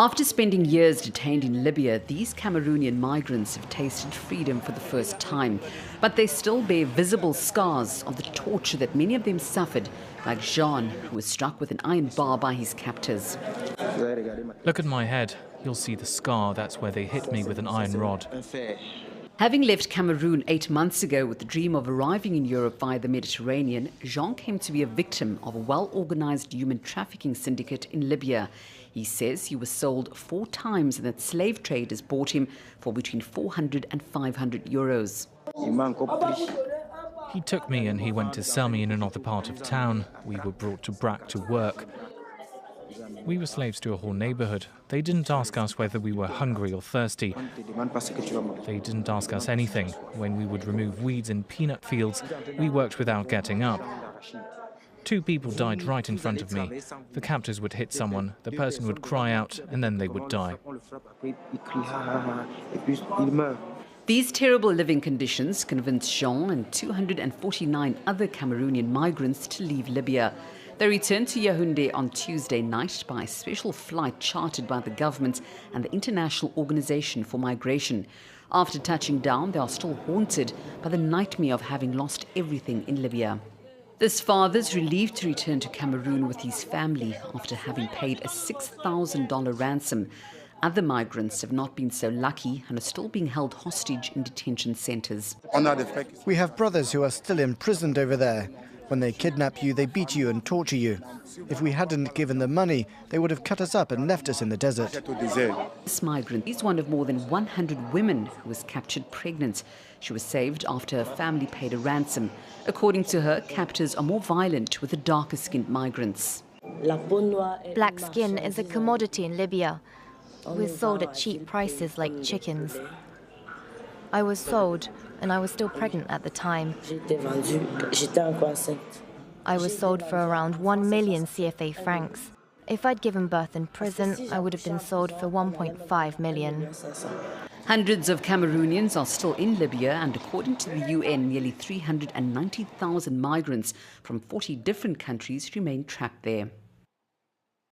After spending years detained in Libya, these Cameroonian migrants have tasted freedom for the first time. But they still bear visible scars of the torture that many of them suffered, like Jean, who was struck with an iron bar by his captors. Look at my head. You'll see the scar. That's where they hit me with an iron rod. Having left Cameroon 8 months ago with the dream of arriving in Europe via the Mediterranean, Jean came to be a victim of a well-organized human trafficking syndicate in Libya. He says he was sold 4 times and that slave traders bought him for between 400 and 500 euros. He took me and he went to sell me in another part of town. We were brought to Brac to work. We were slaves to a whole neighborhood. They didn't ask us whether we were hungry or thirsty. They didn't ask us anything. When we would remove weeds in peanut fields, we worked without getting up. 2 people died right in front of me. The captors would hit someone, the person would cry out, and then they would die. These terrible living conditions convinced Jean and 249 other Cameroonian migrants to leave Libya. They returned to Yaoundé on Tuesday night by a special flight chartered by the government and the International Organization for Migration. After touching down, they are still haunted by the nightmare of having lost everything in Libya. This father's relieved to return to Cameroon with his family after having paid a $6,000 ransom. Other migrants have not been so lucky and are still being held hostage in detention centres. We have brothers who are still imprisoned over there. When they kidnap you, they beat you and torture you. If we hadn't given them money, they would have cut us up and left us in the desert. This migrant is one of more than 100 women who was captured pregnant. She was saved after her family paid a ransom. According to her, captors are more violent with the darker-skinned migrants. Black skin is a commodity in Libya. We're sold at cheap prices like chickens. I was sold, and I was still pregnant at the time. I was sold for around 1 million CFA francs. If I'd given birth in prison, I would have been sold for 1.5 million. Hundreds of Cameroonians are still in Libya, and according to the UN, nearly 390,000 migrants from 40 different countries remain trapped there.